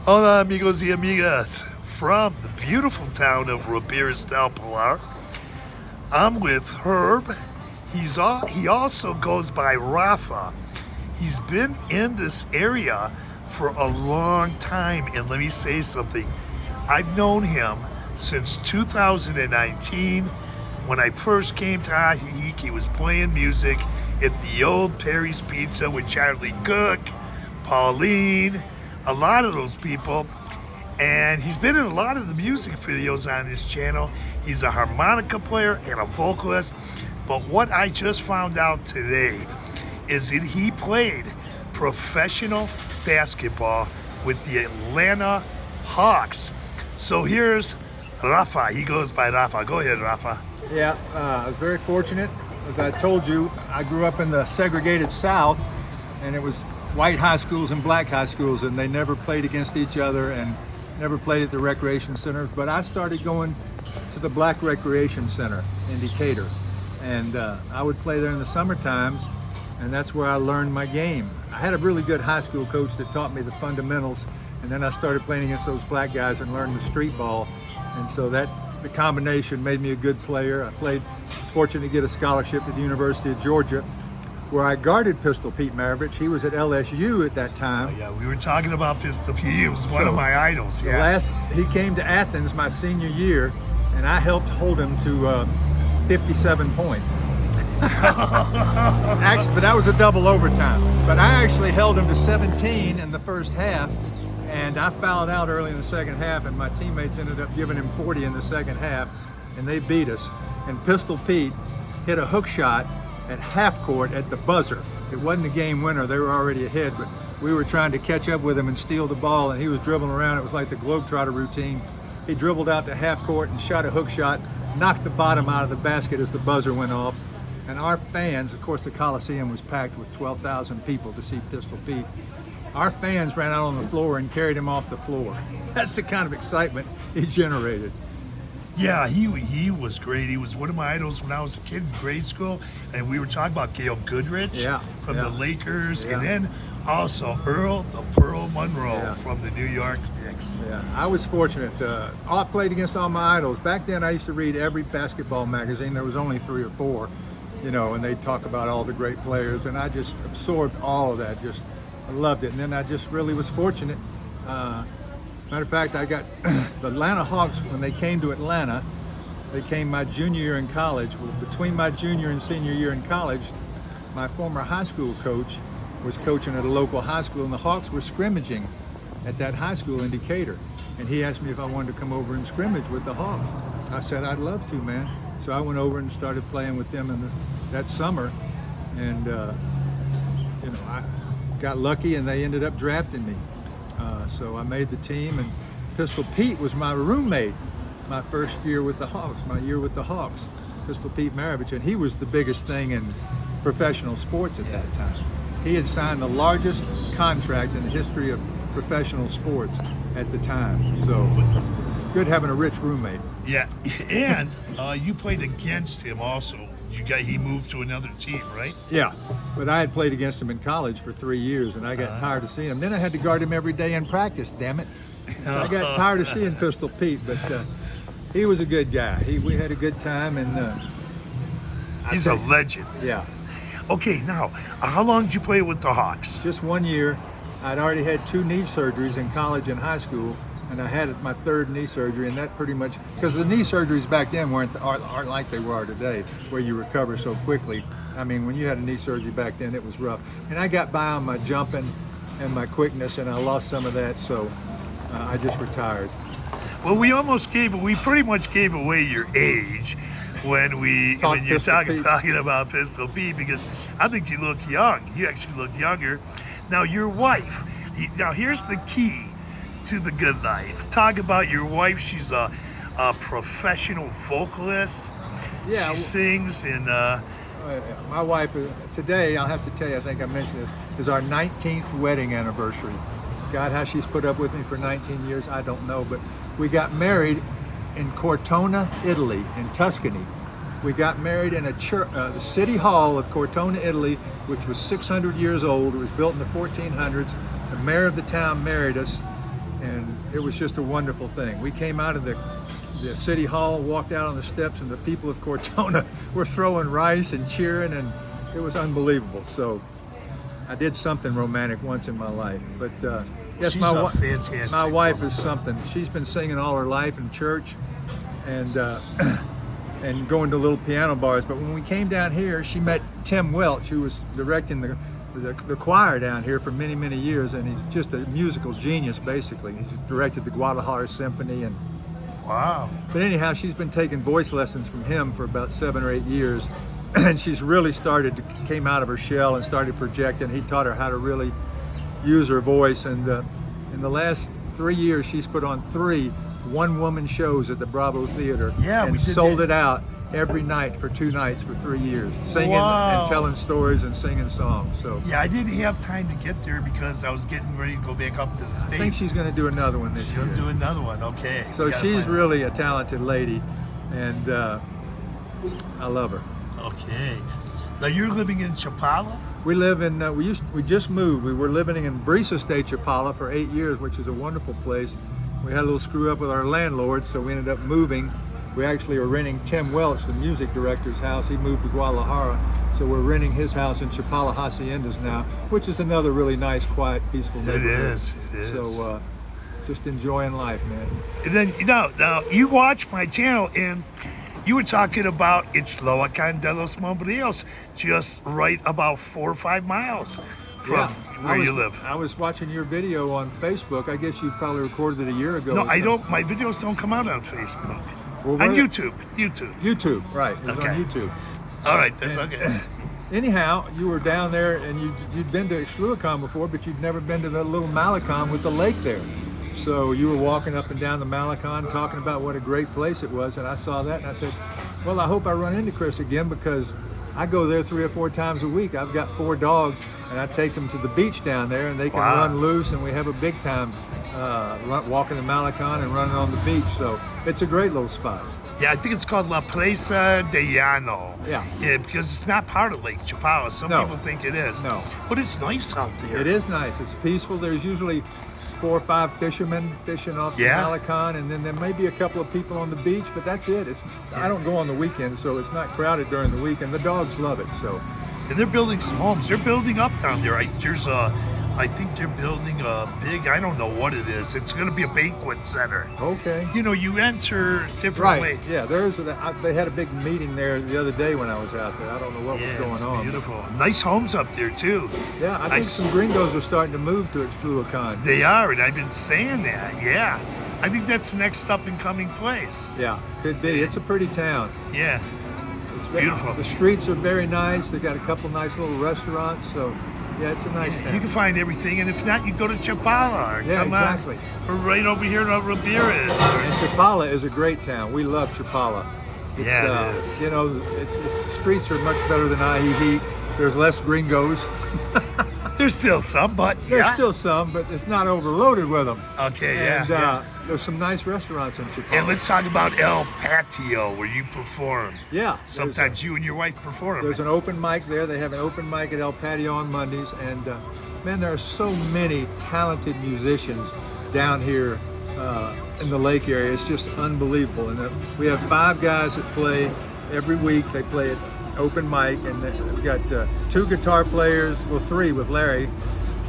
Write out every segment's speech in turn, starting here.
Hola, amigos y amigas. From the beautiful town of Riberas del Pilar, I'm with Herb. He also goes by Rafa. He's been in this area for a long time, and let me say something. I've known him since 2019. When I first came to Ajijic, he was playing music at the old Perry's Pizza with Charlie Cook, Pauline, a lot of those people. And he's been in a lot of the music videos on this channel. He's a harmonica player and a vocalist. But what I just found out today is that he played professional basketball with the Atlanta Hawks. So here's Rafa. He goes by Rafa. Go ahead, Rafa. Yeah, I was very fortunate. As I told you, I grew up in the segregated South, and it was white high schools and black high schools, and they never played against each other and never played at the recreation centers. But I started going to the Black Recreation Center in Decatur, and I would play there in the summer times, and that's where I learned my game. I had a really good high school coach that taught me the fundamentals, and then I started playing against those black guys and learned the street ball, and so that the combination made me a good player. I was fortunate to get a scholarship at the University of Georgia, where I guarded Pistol Pete Maravich. He was at LSU at that time. Oh, yeah, we were talking about Pistol Pete. He was one of my idols. Yeah. He came to Athens my senior year, and I helped hold him to 57 points. Actually, but that was a double overtime. But I actually held him to 17 in the first half, and I fouled out early in the second half, and my teammates ended up giving him 40 in the second half, and they beat us. And Pistol Pete hit a hook shot at half court at the buzzer. It wasn't a game winner, they were already ahead, but we were trying to catch up with him and steal the ball, and he was dribbling around. It was like the Globetrotter routine. He dribbled out to half court and shot a hook shot, knocked the bottom out of the basket as the buzzer went off. And our fans, of course the Coliseum was packed with 12,000 people to see Pistol Pete. Our fans ran out on the floor and carried him off the floor. That's the kind of excitement he generated. Yeah, he was great. He was one of my idols when I was a kid in grade school, and we were talking about Gail Goodrich from the Lakers, and then also Earl the Pearl Monroe from the New York Knicks. Yeah, I was fortunate. I played against all my idols. Back then I used to read every basketball magazine. There was only 3 or 4, and they'd talk about all the great players, and I just absorbed all of that. I loved it. And then I just really was fortunate. Matter of fact, I got the Atlanta Hawks, when they came to Atlanta, they came my junior year in college. Well, between my junior and senior year in college, my former high school coach was coaching at a local high school, and the Hawks were scrimmaging at that high school in Decatur. And he asked me if I wanted to come over and scrimmage with the Hawks. I said, I'd love to, man. So I went over and started playing with them that summer. And, I got lucky, and they ended up drafting me. So I made the team, and Pistol Pete was my roommate my first year with the Hawks, Pistol Pete Maravich, and he was the biggest thing in professional sports at that time. He had signed the largest contract in the history of professional sports at the time, so it's good having a rich roommate. Yeah, and you played against him also. He moved to another team, right? Yeah, but I had played against him in college for 3 years, and I got tired of seeing him. Then I had to guard him every day in practice, damn it. So I got tired of seeing Pistol Pete, but he was a good guy. We had a good time, and he's a legend. Yeah. Okay, now, how long did you play with the Hawks? Just 1 year. I'd already had 2 knee surgeries in college and high school, and I had my 3rd knee surgery, and that pretty much, because the knee surgeries back then aren't like they are today, where you recover so quickly. I mean, when you had a knee surgery back then, it was rough. And I got by on my jumping and my quickness, and I lost some of that, so I just retired. Well, we pretty much gave away your age when you're talking about Pistol Pete, because I think you look young. You actually look younger. Now, your wife, here's the key to the good life. Talk about your wife. She's a professional vocalist. Yeah, she sings in. My wife today, I'll have to tell you, I think I mentioned this, is our 19th wedding anniversary. God, how she's put up with me for 19 years, I don't know. But we got married in Cortona, Italy, in Tuscany. We got married in a church, the City Hall of Cortona, Italy, which was 600 years old. It was built in the 1400s. The mayor of the town married us. and it was just a wonderful thing. We came out of the city hall, walked out on the steps, and the people of Cortona were throwing rice and cheering, and it was unbelievable. So I did something romantic once in my life. But yes, She's my a fantastic wife woman. is something. She's been singing all her life in church, and and going to little piano bars. But when we came down here, she met Tim Welch, who was directing the choir down here for many, many years, and he's just a musical genius, basically. He's directed the Guadalajara Symphony. And Wow. but anyhow, she's been taking voice lessons from him for about 7 or 8 years, and she's really came out of her shell and started projecting. He taught her how to really use her voice, and in the last 3 years, she's put on 3 one-woman shows at the Bravo Theater, Yeah, and we did sold that. it out every night for 2 nights for 3 years, singing Wow. and telling stories and singing songs. So Yeah, I didn't have time to get there because I was getting ready to go back up to the I think States. she's going to do another one this She'll year. do another one. Okay. So We gotta she's find- really a talented lady, and I love her. Okay. Now you're living in Chapala? We live in, we just moved. We were living in Brees Estate, Chapala for 8 years, which is a wonderful place. We had a little screw up with our landlord, so we ended up moving. We actually are renting Tim Welch, the music director's house. He moved to Guadalajara, so we're renting his house in Chapala Haciendas now, which is another really nice, quiet, peaceful It neighborhood. is. It is. So just enjoying life, man. And then, now you watch my channel and you were talking about it's Loacan de los Mombrillos, just right about 4 or 5 miles from where you live. I was watching your video on Facebook. I guess you probably recorded it a year ago. No, or I something. don't. My videos don't come out on Facebook. Well, On where- YouTube. YouTube. YouTube, right. It was Okay. on YouTube. All right, that's okay. Anyhow, you were down there and you'd been to Xluacán before, but you'd never been to the little Malecon with the lake there. So you were walking up and down the Malecon talking about what a great place it was, and I saw that and I said, well, I hope I run into Chris again, because I go there 3 or 4 times a week. I've got 4 dogs, and I take them to the beach down there, and they can Wow. run loose, and we have a big time walking the Malecon and running on the beach. So it's a great little spot. Yeah, I think it's called La Presa de Llano. Yeah. Because it's not part of Lake Chapala. Some No. people think it is. No. But it's nice out there. It is nice. It's peaceful. There's usually 4 or 5 fishermen fishing off Yeah. the Malecon, and then there may be a couple of people on the beach, but that's it. I don't go on the weekend, so it's not crowded during the week, and the dogs love it. So And they're building some homes. They're building up down there. I think they're building a big, I don't know what it is. It's going to be a banquet center. okay. You know, you enter different Right. ways. Yeah. They had a big meeting there the other day when I was out there. I don't know what Yeah, was it's going on. beautiful. Nice homes up there, too. Yeah, I think Nice. some gringos are starting to move to Xluacán. They are, and I've been saying that. Yeah. I think that's the next up and coming place. Yeah, could be. It's a pretty town. Yeah. It's Beautiful. The streets are very nice. They got a couple nice little restaurants. So yeah, it's a nice town. You can find everything, and if not, you go to Chapala. Or Yeah, come exactly. on. We're right over here in Riberas. And Chapala is a great town. We love Chapala. It's, Yeah, it is. You know, the streets are much better than Ajijic. There's less gringos. There's still some, but There's yeah. still some, but it's not overloaded with them. Okay, yeah. And yeah. there's some nice restaurants in Chapala. And let's talk about El Patio, where you perform. yeah. Sometimes you and your wife perform. There's an open mic there. They have an open mic at El Patio on Mondays. And man, there are so many talented musicians down here in the lake area. It's just unbelievable. And we have 5 guys that play every week. They play at open mic. And we got 2 guitar players, well, 3 with Larry.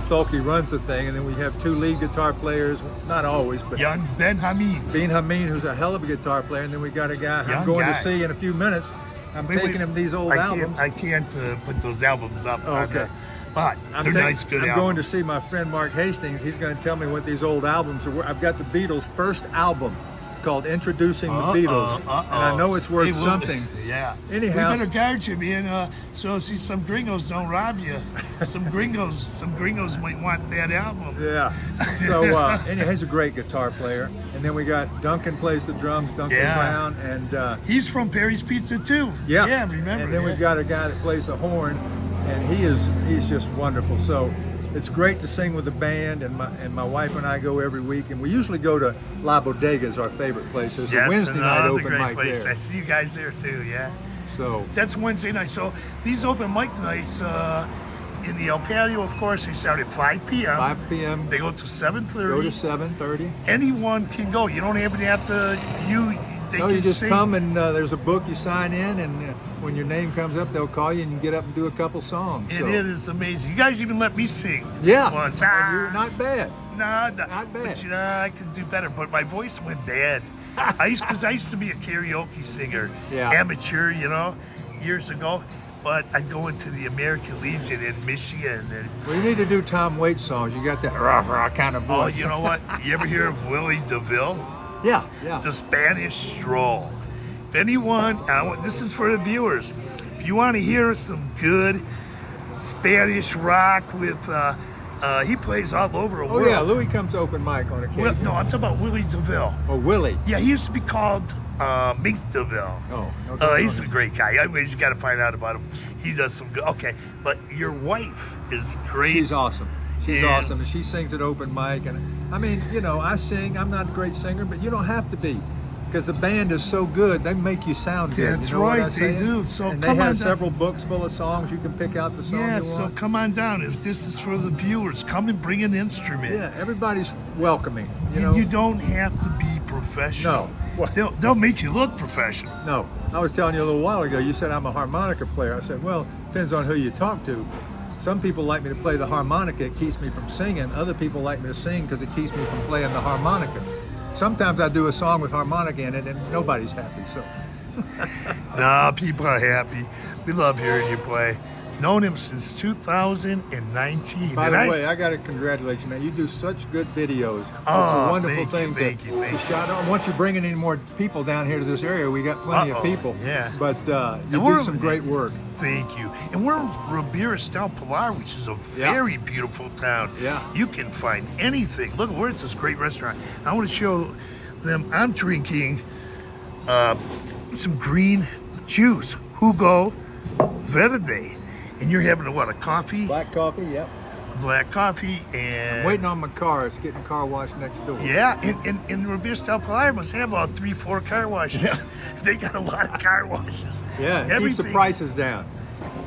Sulky runs the thing. And then we have 2 lead guitar players, not always, but Young Ben Hamid. Bean Hameen, who's a hell of a guitar player. And then we got a guy I'm Young going guy. to see in a few minutes. I'm Wait, taking him these old albums. I can't put those albums up. Oh, on okay. the- but they're nice, good I'm albums. going to see my friend Mark Hastings. He's going to tell me what these old albums are. I've got the Beatles' first album. It's called Introducing the Beatles. And I know it's worth Hey, well, something. Yeah. Anyhow- we better guard you, man. So see, some gringos don't rob you. Some gringos might want that album. Yeah. So anyhow, he's a great guitar player. And then we got Duncan plays the drums, Duncan Yeah. Brown. And He's from Perry's Pizza too. yeah. Yeah, remember. And then yeah. we've got a guy that plays the horn, and he's just wonderful. So it's great to sing with the band, and my wife and I go every week, and we usually go to La Bodega, is our favorite place. There's a That's Wednesday night another open great mic place. there. I see you guys there too. Yeah. So That's Wednesday night. So these open mic nights, in the El Patio, of course, they start at 5 p.m. 5 p.m. They go to 7:30. Go to 7:30. Anyone can go. You don't even have to. They No, can you just sing. come and there's a book you sign in, and when your name comes up, they'll call you and you get up and do a couple songs. And So, it is amazing. You guys even let me sing. yeah, Once. and you're not bad. Nah, Not bad. But you know, I could do better. But my voice went bad. Because I used to be a karaoke singer, Yeah. amateur, years ago. But I'd go into the American Legion in Michigan. And, Well, you need to do Tom Waits songs. You got that rah rah kind of oh, voice. you know what? You ever hear of Willie DeVille? Yeah, yeah. The Spanish Stroll. If anyone, this is for the viewers. If you want to hear some good Spanish rock with, he plays all over the Oh world. yeah, Louis comes to open mic on occasion. Well, no, I'm talking about Willie DeVille. Oh, Willie. Yeah, he used to be called Mink DeVille. Oh, okay. He's a great guy. I mean, you got to find out about him. He does some good. Okay, but your wife is great. She's awesome. She's And- awesome, and she sings at open mic. And I mean, I sing. I'm not a great singer, but you don't have to be, because the band is so good. They make you sound good. That's you know what right, I'm they saying? do. So and they come on have down. several books full of songs. You can pick out the song Yeah, you so want. come on down. If this is for the viewers, come and bring an instrument. Yeah, everybody's welcoming. You know. You don't have to be professional. No. What? They'll make you look professional. No, I was telling you a little while ago, you said I'm a harmonica player. I said, well, depends on who you talk to. Some people like me to play the harmonica, it keeps me from singing. Other people like me to sing because it keeps me from playing the harmonica. Sometimes I do a song with harmonica in it and nobody's happy, so. Nah, people are happy. We love hearing you play. Known him since 2019. By And the way, I got to congratulate you, man. You do such good videos. It's Oh, a wonderful thank you, thing to shout out. Once you bring in any more people down here to this area, we got plenty of people. Yeah. But you we're- do some great work. Thank you. And we're in Riberas del Pilar, which is a Yeah. very beautiful town. Yeah. You can find anything. Look, we're at this great restaurant. I want to show them. I'm drinking some green juice, Jugo Verde. And you're having a coffee? Black coffee, yep. A black coffee and... Waiting on my car. It's getting car washed next door. Yeah, and Riberas del Pilar must have about 3-4 car washes. Yeah. They got a lot of car washes. Yeah, it keeps the Everything- prices down.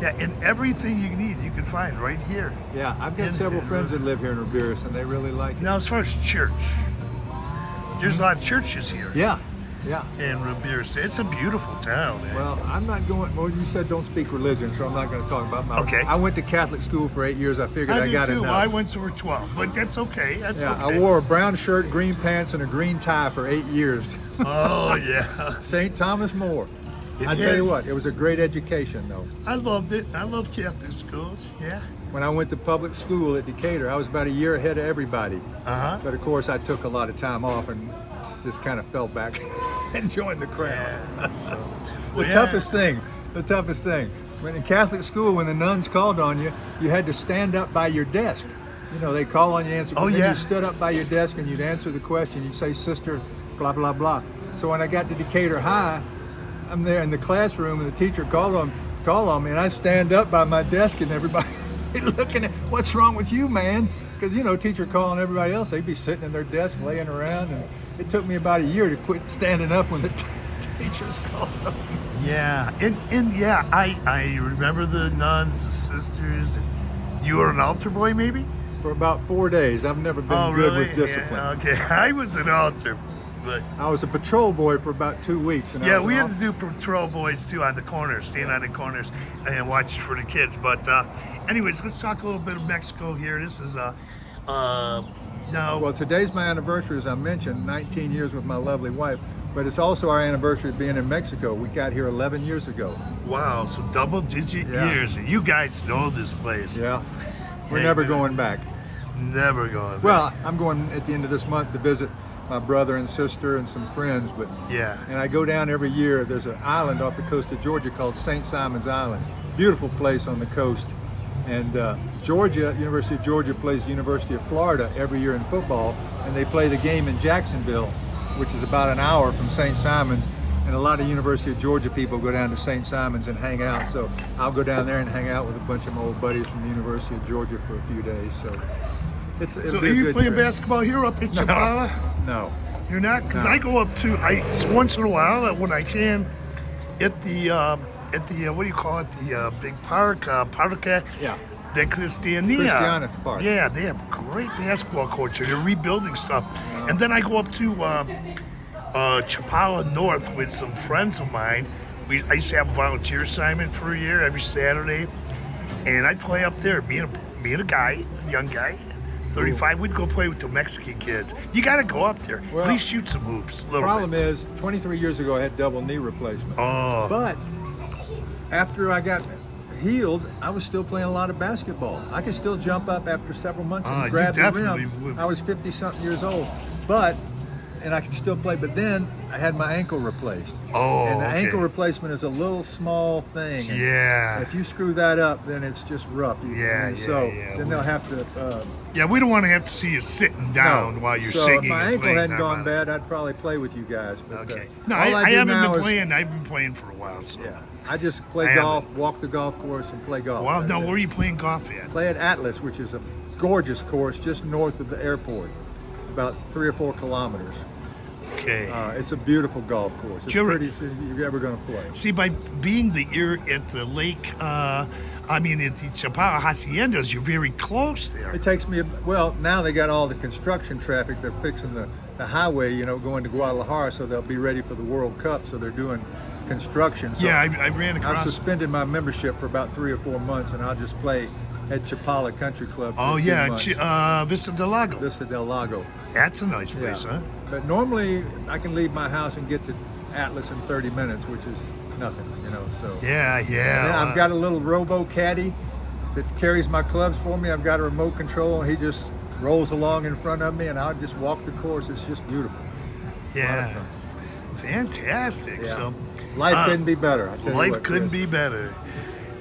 Yeah, and everything you need, you can find right here. Yeah, I've got And- several friends that live here in Riberas, and they really like it. Now, as far as church, there's a lot of churches here Yeah, yeah. in Riberas. It's a beautiful town, man. Well, I'm not going. Well, you said don't speak religion, so I'm not going to talk about my. Okay. I went to Catholic school for 8 years. I figured I I did got too. enough. I went to her 12, but that's okay. That's Yeah, okay. I wore a brown shirt, green pants, and a green tie for 8 years. Oh, yeah. St. Thomas More. I Yeah. tell you what, it was a great education, though. I loved it. I love Catholic schools. Yeah. When I went to public school at Decatur, I was about a year ahead of everybody. Uh-huh. But of course, I took a lot of time off and just kind of fell back and joined the crowd. Yeah. So, The toughest thing, when in Catholic school, when the nuns called on you, you had to stand up by your desk. You know, they call on you, answer, Oh, but then yeah. you stood up by your desk and you'd answer the question. You'd say, sister, blah, blah, blah. So when I got to Decatur High, I'm there in the classroom and the teacher called on me, and I stand up by my desk and everybody looking at, what's wrong with you, man? Because, teacher calling everybody else, they'd be sitting in their desk laying around, and it took me about a year to quit standing up when the teachers called on me. Yeah, and yeah, I remember the nuns, the sisters. And you were an altar boy, maybe? For about 4 days. I've never been Oh, good really? with discipline. Yeah, okay, I was an altar, but I was a patrol boy for about 2 weeks. And I yeah, was we an had to do patrol boys too on the corners, stand on the corners and watch for the kids. But anyways, let's talk a little bit of Mexico here. This is now. Well, today's my anniversary, as I mentioned, 19 years with my lovely wife. But it's also our anniversary of being in Mexico. We got here 11 years ago. Wow, so double-digit Yeah. years, and you guys know this place. Yeah. We're Hey, never man. going back. Never going back. Well, I'm going at the end of this month to visit my brother and sister and some friends. But Yeah. and I go down every year. There's an island off the coast of Georgia called St. Simon's Island. Beautiful place on the coast. And Georgia, University of Georgia plays the University of Florida every year in football, and they play the game in Jacksonville, which is about an hour from St. Simon's. And a lot of University of Georgia people go down to St. Simon's and hang out. So I'll go down there and hang out with a bunch of my old buddies from the University of Georgia for a few days. So it'll So are be a you good playing trip. basketball here up in Chapala? No. You're not? Because No. I go up to, once in a while when I can, at the what do you call it? The big park, Parque. Yeah. De Cristiania. Christiana Park. Yeah, they have great basketball courts. They're rebuilding stuff. And then I go up to Chapala North with some friends of mine. I used to have a volunteer assignment for a year every Saturday, and I'd play up there. Me and a guy, young guy, 35. We'd go play with the Mexican kids. You got to go up there. Well, at least shoot some hoops. The problem is, 23 years ago I had double knee replacement. Oh. But after I got healed, I was still playing a lot of basketball. I could still jump up after several months and grab the rim. I was 50-something years old, and I could still play. But then I had my ankle replaced. Oh, and the ankle replacement is a little small thing. And yeah. if you screw that up, then it's just rough. Then they'll have to. Yeah, we don't want to have to see you sitting down while you're so singing. If my and ankle playing hadn't gone bad, I'd probably play with you guys. But, okay. No, all I haven't now been playing. I've been playing for a while. So. Yeah. I just play golf, walk the golf course, and play golf. Wow, now where are you playing golf at? Play at Atlas, which is a gorgeous course just north of the airport, about 3 or 4 kilometers. Okay. It's a beautiful golf course. It's pretty. You're ever going to play. See, by being that you're at the lake, at the Chapala Haciendas, you're very close there. It takes me, now they got all the construction traffic. They're fixing the highway, going to Guadalajara, so they'll be ready for the World Cup. So they're doing construction. So yeah, I ran across. I've suspended my membership for about 3 or 4 months, and I'll just play at Chapala Country Club. Oh yeah, Vista del Lago. Vista del Lago. That's a nice place, huh? But normally I can leave my house and get to Atlas in 30 minutes, which is nothing, So yeah. And then I've got a little robo caddy that carries my clubs for me. I've got a remote control, and he just rolls along in front of me, and I'll just walk the course. It's just beautiful. Yeah. Fantastic. Yeah. So life couldn't be better. I tell you life what, couldn't Chris. be better.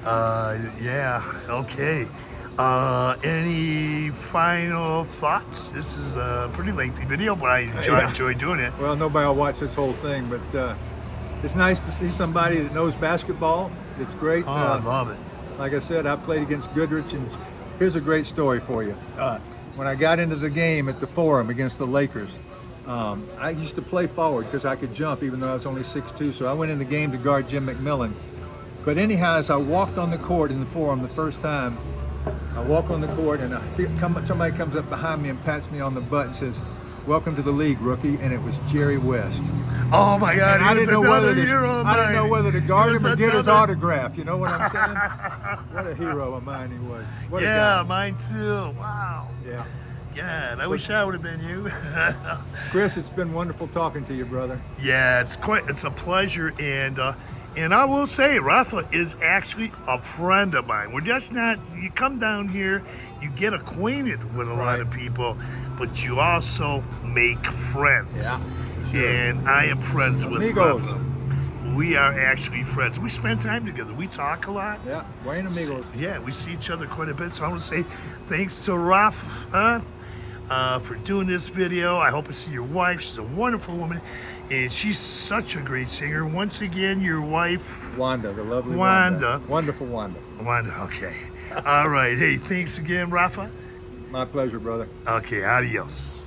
Yeah. Okay. Any final thoughts? This is a pretty lengthy video, but I enjoy doing it. Well, nobody will watch this whole thing, but it's nice to see somebody that knows basketball. It's great. Oh, I love it. Like I said, I played against Goodrich, and here's a great story for you. When I got into the game at the Forum against the Lakers, I used to play forward because I could jump, even though I was only 6'2", so I went in the game to guard Jim McMillan. But anyhow, as I walked on the court in the Forum the first time, I walk on the court, and somebody comes up behind me and pats me on the butt and says, "Welcome to the league, rookie." And it was Jerry West. Oh my God! I didn't know whether to guard him or get his another- autograph. You know what I'm saying? What a hero of mine he was. What a Yeah, guy. mine too. Wow. Yeah. Yeah, and I wish I would have been you. Chris, it's been wonderful talking to you, brother. Yeah, it's a pleasure, and I will say, Rafa is actually a friend of mine. We're just not. You come down here, you get acquainted with a lot of people, but you also make friends. Yeah. Sure. And I am friends with Amigos. Rafa. We are actually friends. We spend time together. We talk a lot. Yeah, Wayne amigos. Yeah, we see each other quite a bit. So I want to say thanks to Rafa for doing this video. I hope to see your wife. She's a wonderful woman, and she's such a great singer. Once again, your wife, Wanda, the lovely Wanda. Wonderful Wanda. Wanda, okay. All right. Hey, thanks again, Rafa. My pleasure, brother. Okay, adios.